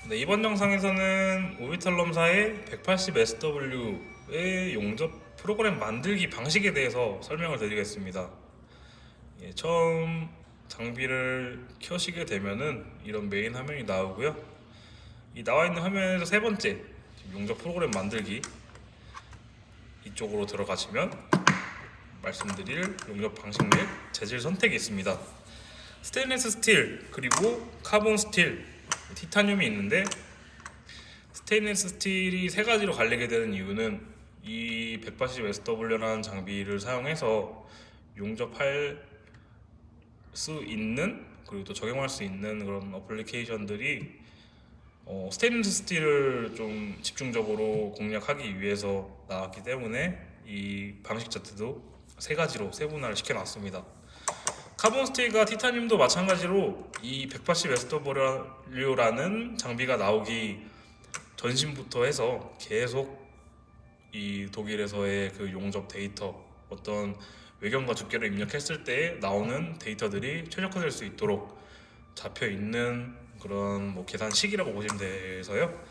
네, 이번 영상에서는 오비탈 럼사의 180SW의 용접 프로그램 만들기 방식에 대해서 설명을 드리겠습니다. 처음 장비를 켜시게 되면은 이런 메인 화면이 나오고요. 이 나와 있는 화면에서 세 번째 용접 프로그램 만들기 이쪽으로 들어가시면 말씀드릴 용접 방식 및 재질 선택이 있습니다. 스테인리스 스틸 그리고 카본 스틸, 티타늄이 있는데 스테인리스 스틸이 세 가지로 갈리게 되는 이유는 이 180SW라는 장비를 사용해서 용접할 수 있는 그리고 또 적용할 수 있는 그런 어플리케이션들이 스테인리스 스틸을 좀 집중적으로 공략하기 위해서 나왔기 때문에 이 방식 차트도 세 가지로 세분화를 시켜놨습니다. 카본 스틸과 티타늄도 마찬가지로 이 180SW라는 장비가 나오기 전신부터 해서 계속 이 독일에서의 그 용접 데이터, 어떤 외경과 두께를 입력했을 때 나오는 데이터들이 최적화될 수 있도록 잡혀 있는 그런 뭐 계산식이라고 보시면 돼서요.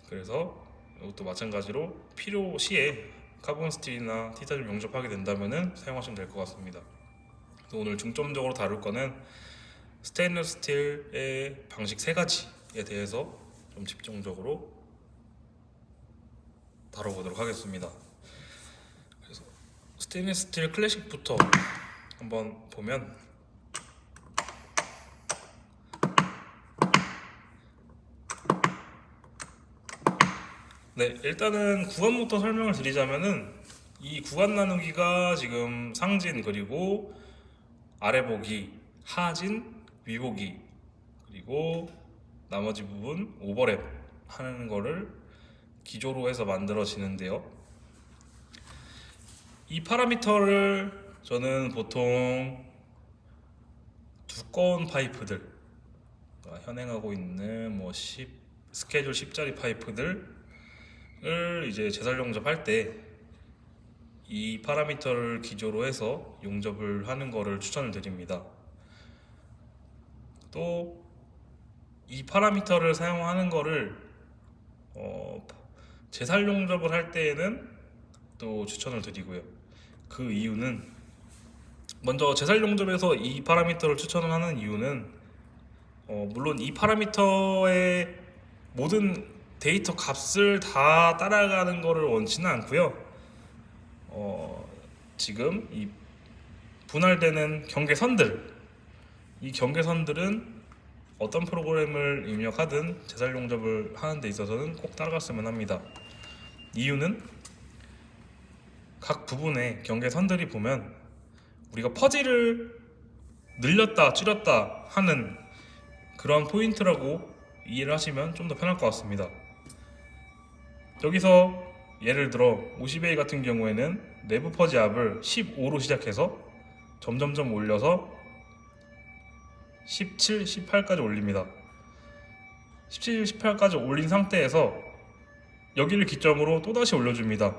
그래서 이것도 마찬가지로 필요시에 카본 스틸이나 티타늄 용접하게 된다면은 사용하시면 될 것 같습니다. 그래서 오늘 중점적으로 다룰 거는 스테인리스 스틸의 방식 세 가지에 대해서 좀 집중적으로 다뤄보도록 하겠습니다. 그래서 스테인리스 스틸 클래식부터 한번 보면, 네, 일단은 구간부터 설명을 드리자면은 이 구간 나누기가 지금 상진 그리고 아래 보기, 하진, 위 보기, 그리고 나머지 부분 오버랩 하는 거를 기조로 해서 만들어지는데요. 이 파라미터를 저는 보통 두꺼운 파이프들, 현행하고 있는 뭐 스케줄 10짜리 파이프들을 이제 제설 용접할 때 이 파라미터를 기조로 해서 용접을 하는 거를 추천을 드립니다. 또 이 파라미터를 사용하는 거를 제살 용접을 할 때에는 또 추천을 드리고요. 그 이유는, 먼저 제살 용접에서 이 파라미터를 추천을 하는 이유는 물론 이 파라미터의 모든 데이터 값을 다 따라가는 거를 원치는 않고요. 지금 이 분할되는 경계선들, 이 경계선들은 어떤 프로그램을 입력하든 제살 용접을 하는 데 있어서는 꼭 따라갔으면 합니다. 이유는 각 부분의 경계선들이 보면 우리가 퍼즐을 늘렸다 줄였다 하는 그런 포인트라고 이해를 하시면 좀 더 편할 것 같습니다. 여기서 예를 들어 50A 같은 경우에는 내부 퍼지 압을 15로 시작해서 점점점 올려서 17, 18까지 올립니다. 17, 18까지 올린 상태에서 여기를 기점으로 또다시 올려줍니다.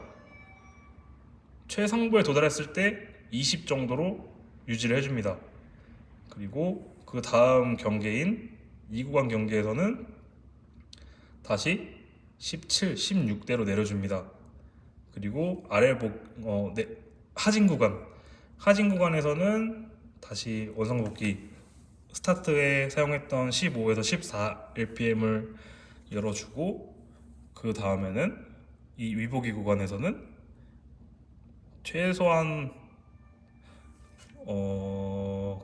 최상부에 도달했을 때 20 정도로 유지를 해줍니다. 그리고 그 다음 경계인 이 구간 경계에서는 다시 17, 16대로 내려줍니다. 그리고 하진 구간에서는 다시 원상복귀 스타트에 사용했던 15에서 14 RPM을 열어주고, 그 다음에는 이 위보기 구간에서는 최소한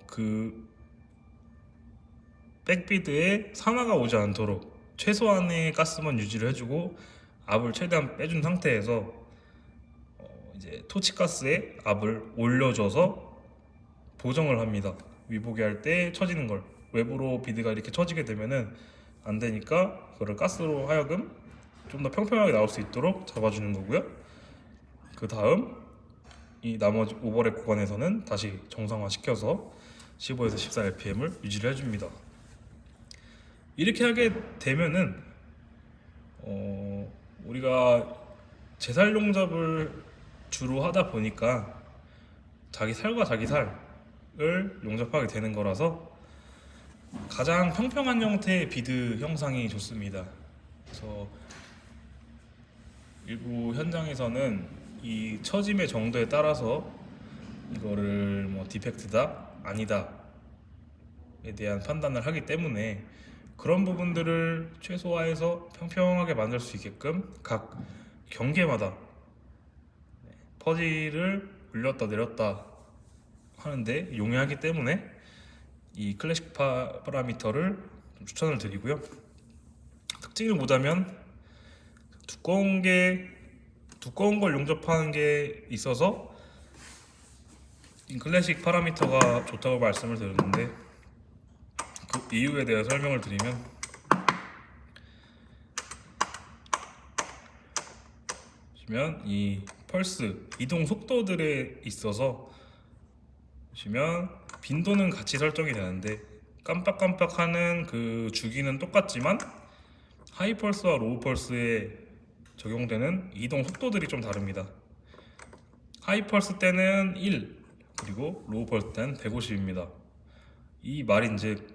그 백비드에 산화가 오지 않도록 최소한의 가스만 유지를 해주고 압을 최대한 빼준 상태에서 이제 토치가스의 압을 올려줘서 보정을 합니다. 위보기 할 때 처지는 걸, 외부로 비드가 이렇게 처지게 되면은 안 되니까 그거를 가스로 하여금 좀 더 평평하게 나올 수 있도록 잡아주는 거고요. 그 다음 이 나머지 오버랩 구간에서는 다시 정상화 시켜서 15에서 14 RPM을 유지를 해줍니다. 이렇게 하게 되면은 우리가 제살 용접을 주로 하다 보니까 자기 살과 자기 살을 용접하게 되는 거라서 가장 평평한 형태의 비드 형상이 좋습니다. 그래서 일부 현장에서는 이 처짐의 정도에 따라서 이거를 뭐 디펙트다 아니다에 대한 판단을 하기 때문에 그런 부분들을 최소화해서 평평하게 만들 수 있게끔 각 경계마다 퍼지를 올렸다 내렸다 하는데 용이하기 때문에 이 클래식 파라미터를 좀 추천을 드리고요. 특징을 보자면 두꺼운 걸 용접하는 게 있어서 이 클래식 파라미터가 좋다고 말씀을 드렸는데 그 이유에 대해 설명을 드리면 보시면 이 펄스 이동 속도들에 있어서 보시면 빈도는 같이 설정이 되는데 깜빡깜빡하는 그 주기는 똑같지만 하이 펄스와 로우 펄스에 적용되는 이동 속도들이 좀 다릅니다. 하이 펄스 때는 1 그리고 로우 펄스 때는 150입니다. 이 말인즉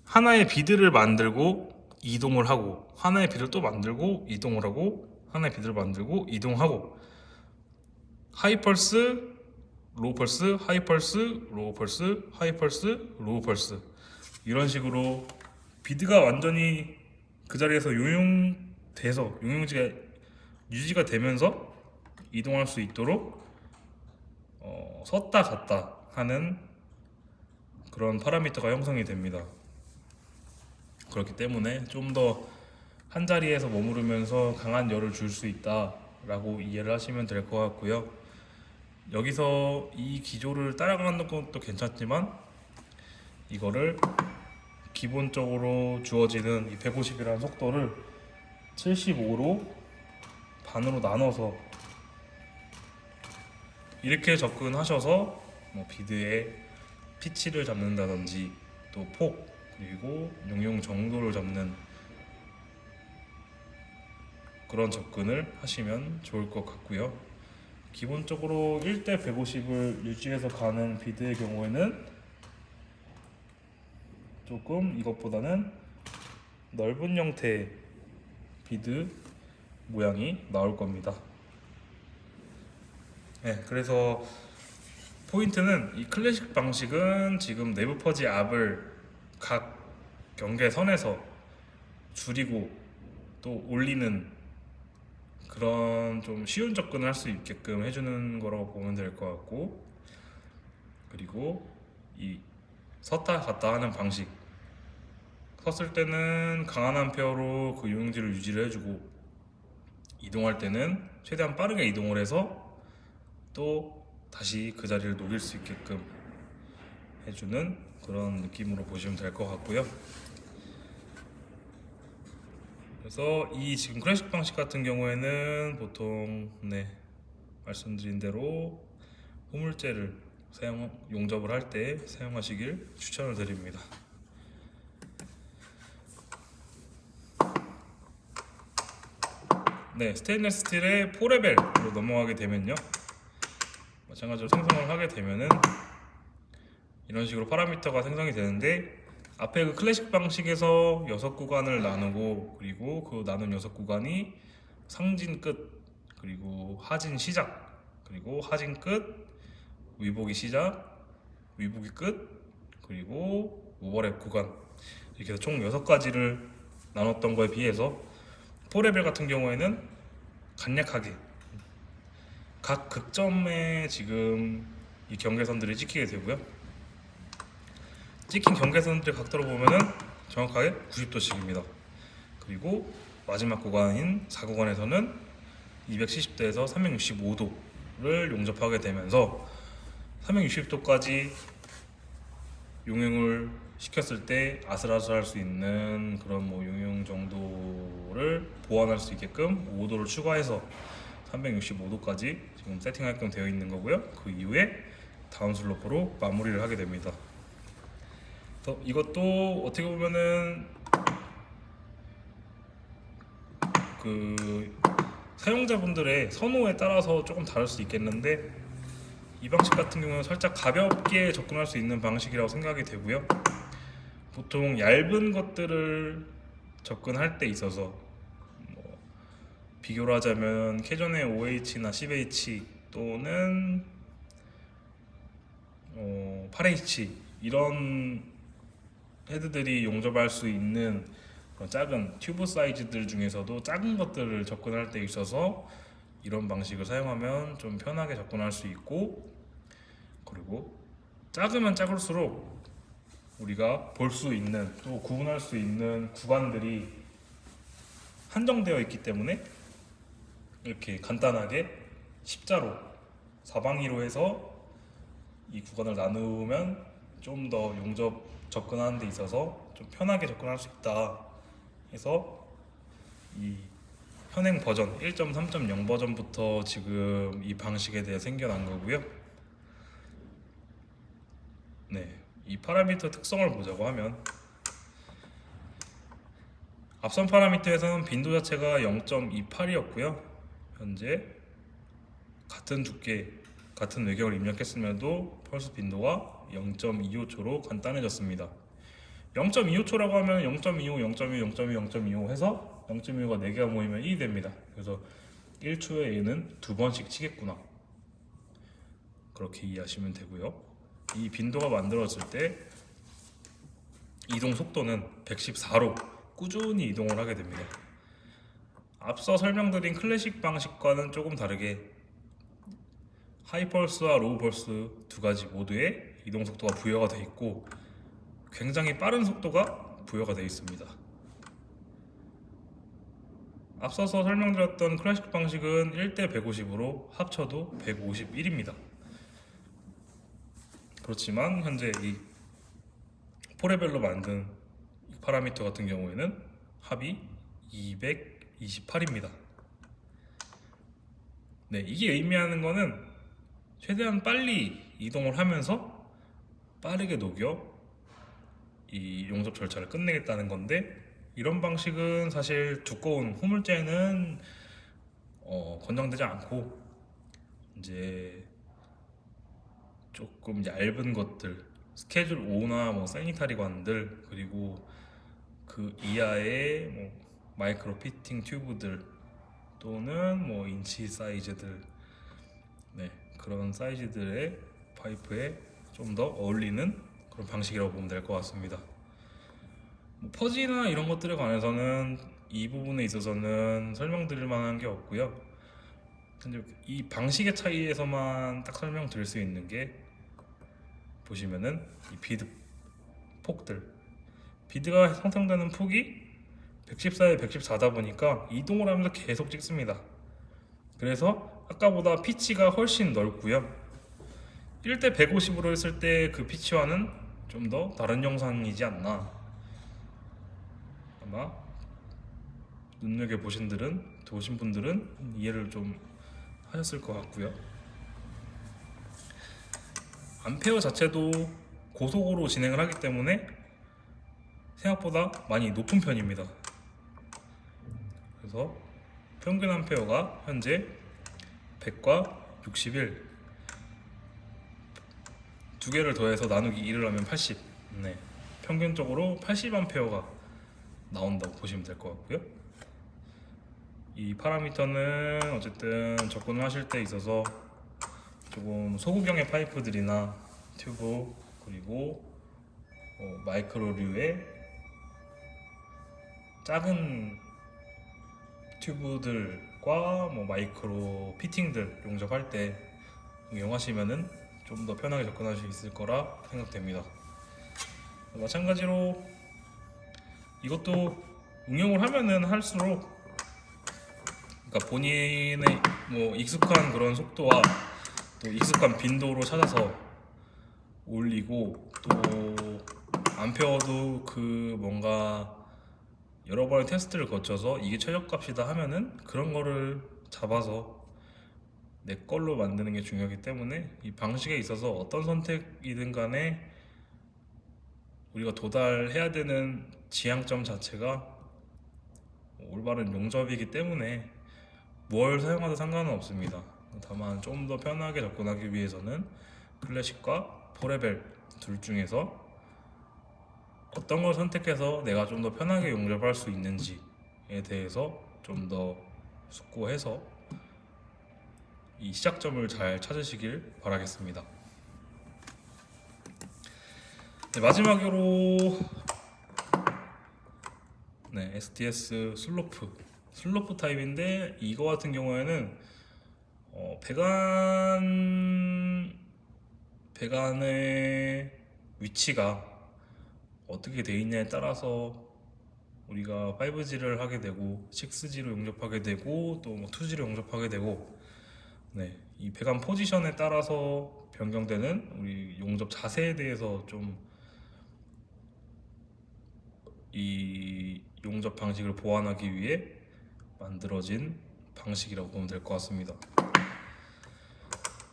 하나의 비드를 만들고 이동을 하고 하나의 비드를 또 만들고 이동을 하고 하나의 비드를 만들고 이동하고 하이 펄스 로우 펄스 하이 펄스 로우 펄스 하이 펄스 로우 펄스 이런 식으로 비드가 완전히 그 자리에서 용용지가 유지가 되면서 이동할 수 있도록 섰다 갔다 하는 그런 파라미터가 형성이 됩니다. 그렇기 때문에 좀 더 한 자리에서 머무르면서 강한 열을 줄 수 있다라고 이해를 하시면 될 것 같고요. 여기서 이 기조를 따라가는 것도 괜찮지만 이거를 기본적으로 주어지는 이 150이라는 속도를 75로 반으로 나눠서 이렇게 접근하셔서 뭐 비드의 피치를 잡는다든지 또 폭 그리고 용용 정도를 잡는 그런 접근을 하시면 좋을 것 같고요. 기본적으로 1대 150을 유지해서 가는 비드의 경우에는 조금 이것보다는 넓은 형태의 비드 모양이 나올 겁니다. 네, 그래서 포인트는 이 클래식 방식은 지금 내부 퍼지 압을 각 경계선에서 줄이고 또 올리는 그런 좀 쉬운 접근을 할 수 있게끔 해주는 거라고 보면 될 것 같고, 그리고 이 섰다 갔다 하는 방식, 섰을 때는 강한 암페어로 그 요용지를 유지를 해주고 이동할 때는 최대한 빠르게 이동을 해서 또 다시 그 자리를 녹일 수 있게끔 해주는 그런 느낌으로 보시면 될 것 같고요. 그래서 이 지금 클래식 방식 같은 경우에는 보통 말씀드린 대로 호물제를 용접을 할 때 사용하시길 추천을 드립니다. 스테인리스 스틸의 4레벨로 넘어가게 되면요, 마찬가지로 생성을 하게 되면은 이런 식으로 파라미터가 생성이 되는데, 앞에 그 클래식 방식에서 6구간을 나누고, 그리고 그 나눈 6구간이 상진 끝, 그리고 하진 시작, 그리고 하진 끝, 위복이 시작, 위복이 끝, 그리고 오버랩 구간, 이렇게 해서 총 6가지를 나눴던 거에 비해서 4레벨 같은 경우에는 간략하게 각 극점에 지금 이 경계선들이 찍히게 되고요, 찍힌 경계선들 각도로 보면은 정확하게 90도씩입니다. 그리고 마지막 구간인 4구간에서는 270도에서 365도를 용접하게 되면서 360도까지 용용을 시켰을 때 아슬아슬할 수 있는 그런 용용 정도를 보완할 수 있게끔 5도를 추가해서 365도까지 지금 세팅하게끔 되어 있는 거고요. 그 이후에 다운슬로프로 마무리를 하게 됩니다. 이것도 어떻게 보면은 그 사용자분들의 선호에 따라서 조금 다를 수 있겠는데, 이 방식 같은 경우는 살짝 가볍게 접근할 수 있는 방식이라고 생각이 되고요. 보통 얇은 것들을 접근할 때 있어서 뭐 비교를 하자면 캐전의 OH나 10H 또는 8H 이런 헤드들이 용접할 수 있는 그런 작은 튜브 사이즈들 중에서도 작은 것들을 접근할 때 있어서 이런 방식을 사용하면 좀 편하게 접근할 수 있고, 그리고 작으면 작을수록 우리가 볼 수 있는 또 구분할 수 있는 구간들이 한정되어 있기 때문에 이렇게 간단하게 십자로 사방위로 해서 이 구간을 나누면 좀 더 용접 접근하는 데 있어서 좀 편하게 접근할 수 있다 해서 이 현행 버전 1.3.0 버전부터 지금 이 방식에 대해 생겨난 거고요. 네, 이 파라미터 특성을 보자고 하면 앞선 파라미터에서는 빈도 자체가 0.28이었고요. 현재 같은 두께, 같은 외경을 입력했음에도 펄스 빈도가 0.25초로 간단해졌습니다. 0.25초라고 하면 0.25, 0.25, 0.25, 0.25 해서 0.25가 4개가 모이면 1이 됩니다. 그래서 1초에 얘는 2번씩 치겠구나, 그렇게 이해하시면 되고요. 이 빈도가 만들어질 때 이동 속도는 114로 꾸준히 이동을 하게 됩니다. 앞서 설명드린 클래식 방식과는 조금 다르게 하이펄스와 로우펄스 두 가지 모두에 이동 속도가 부여가 되어 있고 굉장히 빠른 속도가 부여가 되어 있습니다. 앞서서 설명드렸던 클래식 방식은 1대 150으로 합쳐도 151입니다. 그렇지만 현재 이 포레벨로 만든 이 파라미터 같은 경우에는 합이 228입니다. 네, 이게 의미하는 거는 최대한 빨리 이동을 하면서 빠르게 녹여 이 용접 절차를 끝내겠다는 건데, 이런 방식은 사실 두꺼운 후물재는 권장되지 않고 이제 조금 얇은 것들, 스케줄 5나 뭐 세니타리 관들, 그리고 그 이하의 뭐 마이크로 피팅 튜브들 또는 뭐 인치 사이즈들, 네, 그런 사이즈들의 파이프에 좀 더 어울리는 그런 방식이라고 보면 될 것 같습니다. 뭐 퍼지나 이런 것들에 관해서는 이 부분에 있어서는 설명드릴 만한 게 없고요. 이 방식의 차이에서만 딱 설명드릴 수 있는 게, 보시면은 이 비드 폭들, 비드가 형성되는 폭이 114에 114다 보니까 이동을 하면서 계속 찍습니다. 그래서 아까보다 피치가 훨씬 넓고요. 1대 150으로 했을 때 그 피치와는 좀 더 다른 영상이지 않나, 아마 눈여겨보신 분들은 이해를 좀 하셨을 것 같고요. 암페어 자체도 고속으로 진행을 하기 때문에 생각보다 많이 높은 편입니다. 그래서 평균 암페어가 현재 100과 61, 두 개를 더해서 나누기 2를 하면 80, 네, 평균적으로 80암페어가 나온다고 보시면 될 것 같고요. 이 파라미터는 어쨌든 접근을 하실 때 있어서 조금 소구경의 파이프들이나 튜브, 그리고 마이크로류의 작은 튜브들과 뭐 마이크로 피팅들 용접할 때 이용하시면은 좀 더 편하게 접근할 수 있을 거라 생각됩니다. 마찬가지로 이것도 응용을 하면은 할수록, 그러니까 본인의 뭐 익숙한 그런 속도와 또 익숙한 빈도로 찾아서 올리고, 또 암페어도 그 뭔가 여러 번의 테스트를 거쳐서 이게 최저값이다 하면은 그런 거를 잡아서 내 걸로 만드는 게 중요하기 때문에 이 방식에 있어서 어떤 선택이든 간에 우리가 도달해야 되는 지향점 자체가 올바른 용접이기 때문에 뭘 사용하든 상관은 없습니다. 다만 좀 더 편하게 접근하기 위해서는 클래식과 포레벨 둘 중에서 어떤 걸 선택해서 내가 좀 더 편하게 용접할 수 있는지에 대해서 좀 더 숙고해서 이 시작점을 잘 찾으시길 바라겠습니다. 네, 마지막으로 STS 슬로프 타입인데 이거 같은 경우에는 배관의 위치가 어떻게 돼 있냐에 따라서 우리가 5G를 하게 되고 6G로 용접하게 되고 또 2G로 용접하게 되고 이 배관 포지션에 따라서 변경되는 우리 용접 자세에 대해서 좀 이 용접 방식을 보완하기 위해 만들어진 방식이라고 보면 될 것 같습니다.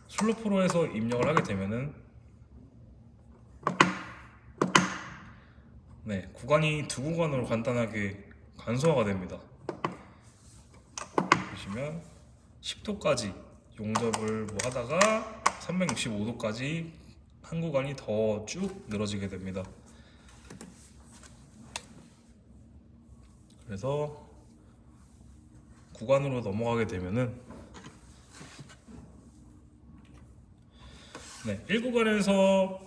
슬로프로에서 입력을 하게 되면은 구간이 두 구간으로 간단하게 간소화가 됩니다. 보시면 10도까지 용접을 하다가 365도까지 한 구간이 더 쭉 늘어지게 됩니다. 그래서 구간으로 넘어가게 되면은 1구간에서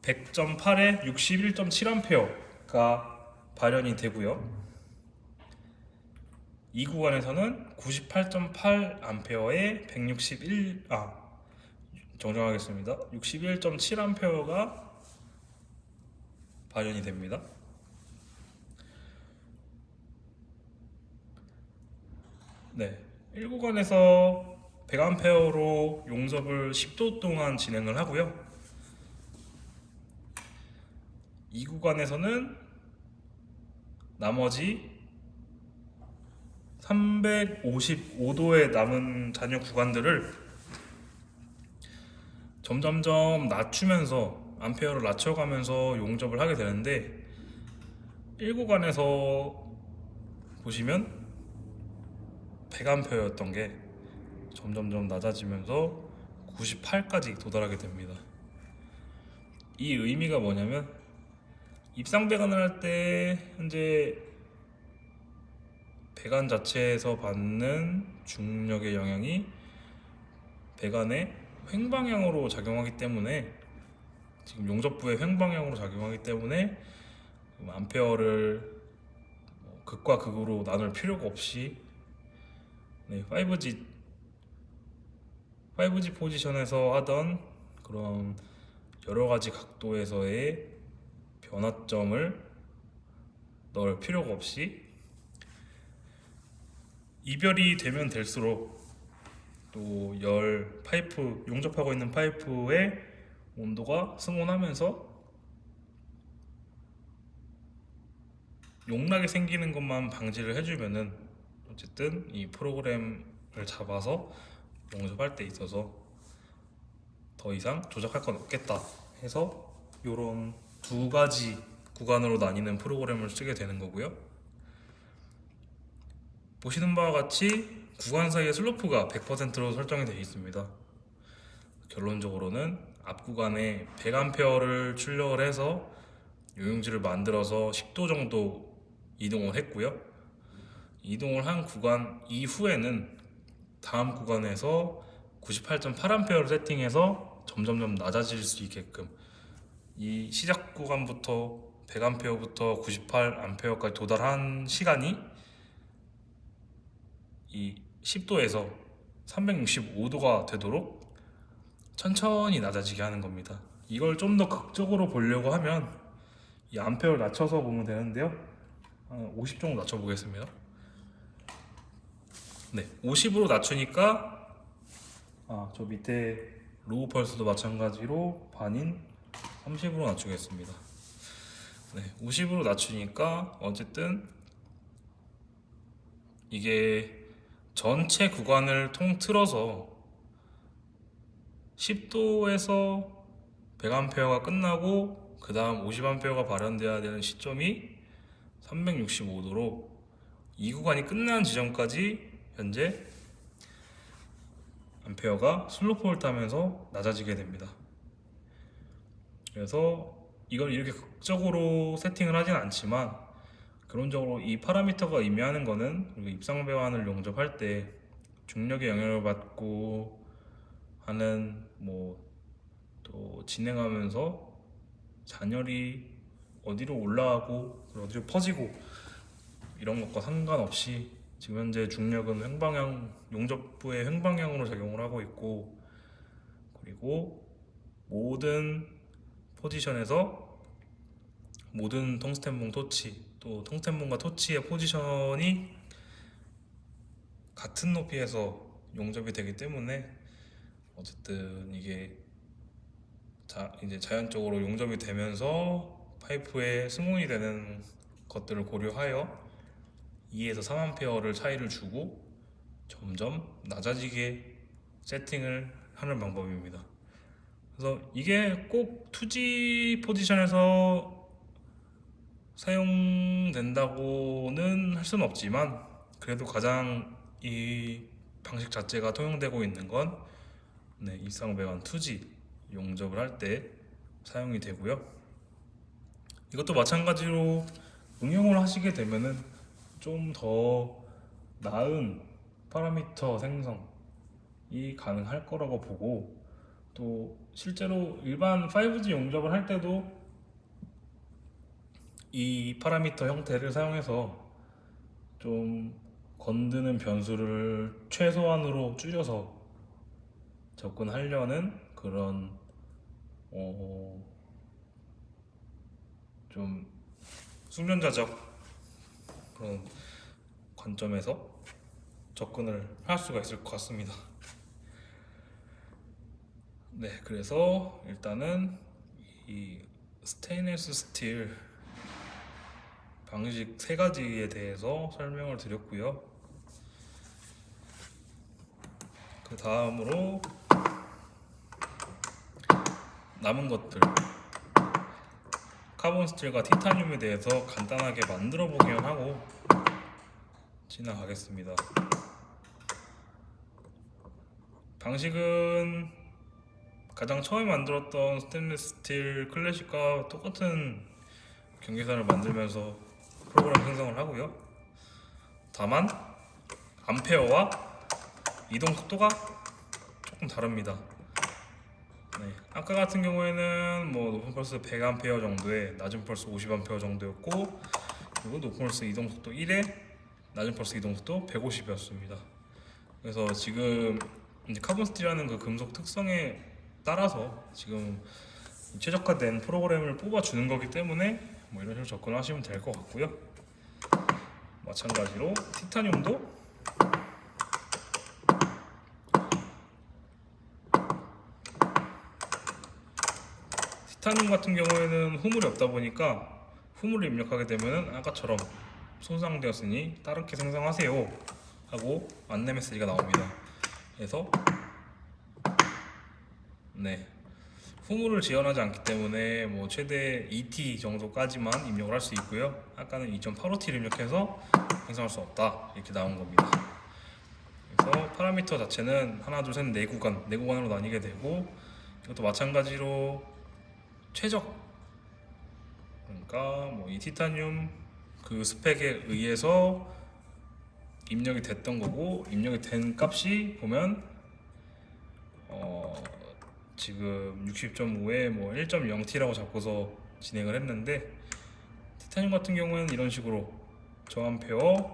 100.8에 61.7A가 발현이 되고요. 2구간에서는 98.8A에 61.7A가 발현이 됩니다. 1구간에서 100A로 용접을 10도 동안 진행을 하고요. 2구간에서는 나머지 355도의 남은 잔여 구간들을 점점점 낮추면서 암페어를 낮춰가면서 용접을 하게 되는데 1구간에서 보시면 100A였던 게 점점점 낮아지면서 98까지 도달하게 됩니다. 이 의미가 뭐냐면 입상 배관을 할 때 현재 배관 자체에서 받는 중력의 영향이 배관의 횡방향으로 작용하기 때문에 지금 용접부의 횡방향으로 작용하기 때문에 암페어를 극과 극으로 나눌 필요가 없이 5G 포지션에서 하던 그런 여러 가지 각도에서의 변화점을 넣을 필요가 없이 이별이 되면 될수록 또 용접하고 있는 파이프의 온도가 승온하면서 용락이 생기는 것만 방지를 해주면은 어쨌든 이 프로그램을 잡아서 용접할 때 있어서 더 이상 조작할 건 없겠다 해서 이런 두 가지 구간으로 나뉘는 프로그램을 쓰게 되는 거고요. 보시는 바와 같이 구간 사이의 슬로프가 100%로 설정이 되어 있습니다. 결론적으로는 앞 구간에 100A를 출력을 해서 요용지를 만들어서 10도 정도 이동을 했고요. 이동을 한 구간 이후에는 다음 구간에서 98.8A를 세팅해서 점점점 낮아질 수 있게끔 이 시작 구간부터 100A부터 98A까지 도달한 시간이 이 10도에서 365도가 되도록 천천히 낮아지게 하는 겁니다. 이걸 좀 더 극적으로 보려고 하면 이 암페어를 낮춰서 보면 되는데요. 50 정도 낮춰 보겠습니다. 50으로 낮추니까 저 밑에 로우 펄스도 마찬가지로 반인 30으로 낮추겠습니다. 50으로 낮추니까 어쨌든 이게 전체 구간을 통틀어서 10도에서 100A가 끝나고 그 다음 50A가 발현돼야 되는 시점이 365도로 이 구간이 끝나는 지점까지 현재 암페어가 슬로프를 타면서 낮아지게 됩니다. 그래서 이걸 이렇게 극적으로 세팅을 하진 않지만 결론적으로 이 파라미터가 의미하는 거는 우리가 입상 배관을 용접할 때 중력의 영향을 받고 하는 또 진행하면서 잔열이 어디로 올라가고 어디로 퍼지고 이런 것과 상관없이 지금 현재 중력은 용접부의 횡방향으로 작용을 하고 있고, 그리고 모든 포지션에서 모든 텅스텐봉 토치, 또 텅스텐봉과 토치의 포지션이 같은 높이에서 용접이 되기 때문에 어쨌든 이게 이제 자연적으로 용접이 되면서 파이프에 승온이 되는 것들을 고려하여 2에서 3A 차이를 주고 점점 낮아지게 세팅을 하는 방법입니다. 그래서 이게 꼭 2G 포지션에서 사용된다고는 할 수는 없지만 그래도 가장 이 방식 자체가 통용되고 있는 건 입상배관 2G 용접을 할 때 사용이 되고요. 이것도 마찬가지로 응용을 하시게 되면은 좀 더 나은 파라미터 생성이 가능할 거라고 보고, 또 실제로 일반 5G 용접을 할 때도 이 파라미터 형태를 사용해서 좀 건드는 변수를 최소한으로 줄여서 접근하려는 그런 좀 숙련자적 그런 관점에서 접근을 할 수가 있을 것 같습니다. 네, 그래서 일단은 이 스테인리스 스틸 방식 3가지에 대해서 설명을 드렸고요. 그 다음으로 남은 것들, 카본 스틸과 티타늄에 대해서 간단하게 만들어 보기만 하고 지나가겠습니다. 방식은 가장 처음에 만들었던 스테인리스 스틸 클래식과 똑같은 경계선을 만들면서 프로그램 생성을 하고요. 다만 암페어와 이동 속도가 조금 다릅니다. 아까 같은 경우에는 높은 펄스 100A 정도에 낮은 펄스 50A 정도였고, 그리고 높은 펄스 이동 속도 1에 낮은 펄스 이동 속도 150이었습니다. 그래서 지금 이제 카본 스틸이라는 그 금속 특성에 따라서 지금 최적화된 프로그램을 뽑아주는 거기 때문에 이런 식으로 접근하시면 될 것 같고요. 마찬가지로 티타늄도 티타늄 같은 경우에는 후물이 없다 보니까 후물을 입력하게 되면은 아까처럼 손상되었으니 다르게 생성하세요 하고 안내 메시지가 나옵니다. 그래서 후물을 지원하지 않기 때문에 최대 2T 정도까지만 입력을 할 수 있고요. 아까는 2.85T를 입력해서 생성할 수 없다 이렇게 나온 겁니다. 그래서 파라미터 자체는 하나, 둘, 셋, 4구간으로 나뉘게 되고, 이것도 마찬가지로 최적, 그러니까 이 티타늄 그 스펙에 의해서 입력이 됐던 거고, 입력이 된 값이 보면 지금 60.5에 1.0T라고 잡고서 진행을 했는데, 티타늄 같은 경우에는 이런 식으로 저암페어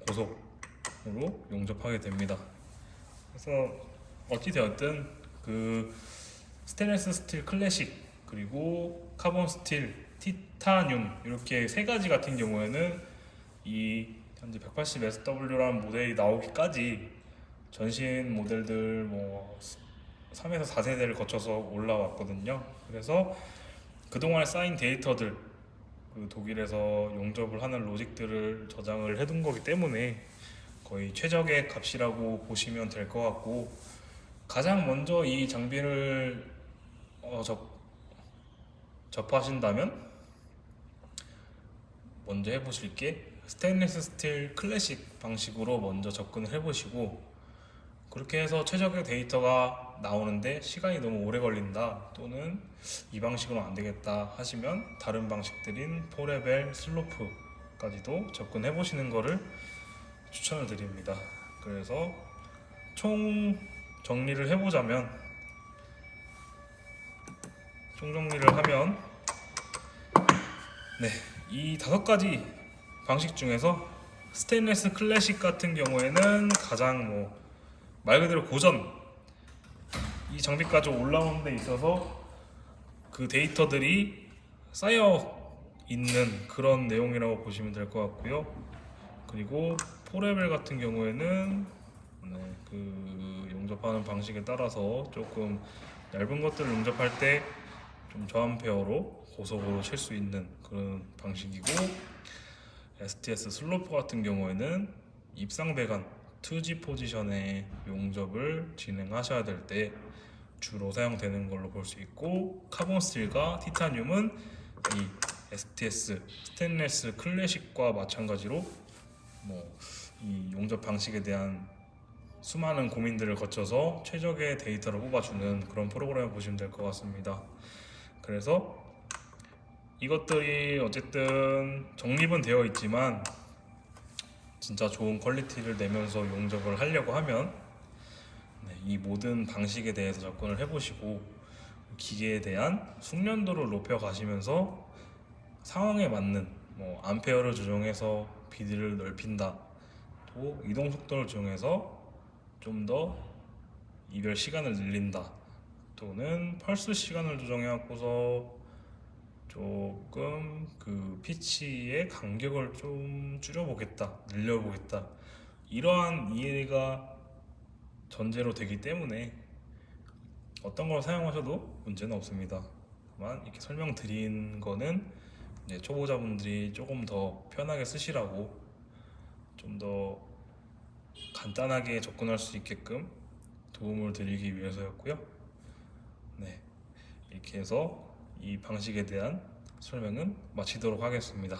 고속으로 용접하게 됩니다. 그래서 어찌 되었든 그 스테인리스 스틸 클래식 그리고 카본 스틸, 티타늄 이렇게 3가지 같은 경우에는 이 현재 180SW라는 모델이 나오기까지 전신 모델들 3에서 4세대를 거쳐서 올라왔거든요. 그래서 그동안에 쌓인 데이터들, 그 독일에서 용접을 하는 로직들을 저장을 해둔 거기 때문에 거의 최적의 값이라고 보시면 될 것 같고, 가장 먼저 이 장비를 접하신다면 먼저 해보실 게 스테인리스 스틸 클래식 방식으로 먼저 접근을 해보시고, 그렇게 해서 최적의 데이터가 나오는데 시간이 너무 오래 걸린다, 또는 이 방식으로 안 되겠다 하시면 다른 방식들인 포레벨, 슬로프까지도 접근해 보시는 거를 추천을 드립니다. 그래서 총 정리를 해보자면, 총 정리를 하면 네, 이 5가지 방식 중에서 스테인레스 클래식 같은 경우에는 가장 말 그대로 고전, 이 장비까지 올라오는 데 있어서 그 데이터들이 쌓여 있는 그런 내용이라고 보시면 될 것 같고요. 그리고 포레벨 같은 경우에는 그 용접하는 방식에 따라서 조금 얇은 것들을 용접할 때 좀 저암페어로 고속으로 칠 수 있는 그런 방식이고, STS 슬로프 같은 경우에는 입상 배관 2G 포지션의 용접을 진행하셔야 될 때 주로 사용되는 걸로 볼 수 있고, 카본 스틸과 티타늄은 이 STS 스테인레스 클래식과 마찬가지로 이 용접 방식에 대한 수많은 고민들을 거쳐서 최적의 데이터를 뽑아주는 그런 프로그램을 보시면 될 것 같습니다. 그래서 이것들이 어쨌든 정립은 되어 있지만 진짜 좋은 퀄리티를 내면서 용접을 하려고 하면 이 모든 방식에 대해서 접근을 해보시고 기계에 대한 숙련도를 높여 가시면서 상황에 맞는 암페어를 조정해서 비드를 넓힌다, 또 이동 속도를 조정해서 좀 더 이별 시간을 늘린다, 또는 펄스 시간을 조정해 갖고서 조금 그 피치의 간격을 좀 줄여보겠다, 늘려보겠다, 이러한 이해가 전제로 되기 때문에 어떤 걸 사용하셔도 문제는 없습니다. 다만 이렇게 설명드린 거는 이제 초보자분들이 조금 더 편하게 쓰시라고, 좀 더 간단하게 접근할 수 있게끔 도움을 드리기 위해서였고요. 네, 이렇게 해서 이 방식에 대한 설명은 마치도록 하겠습니다.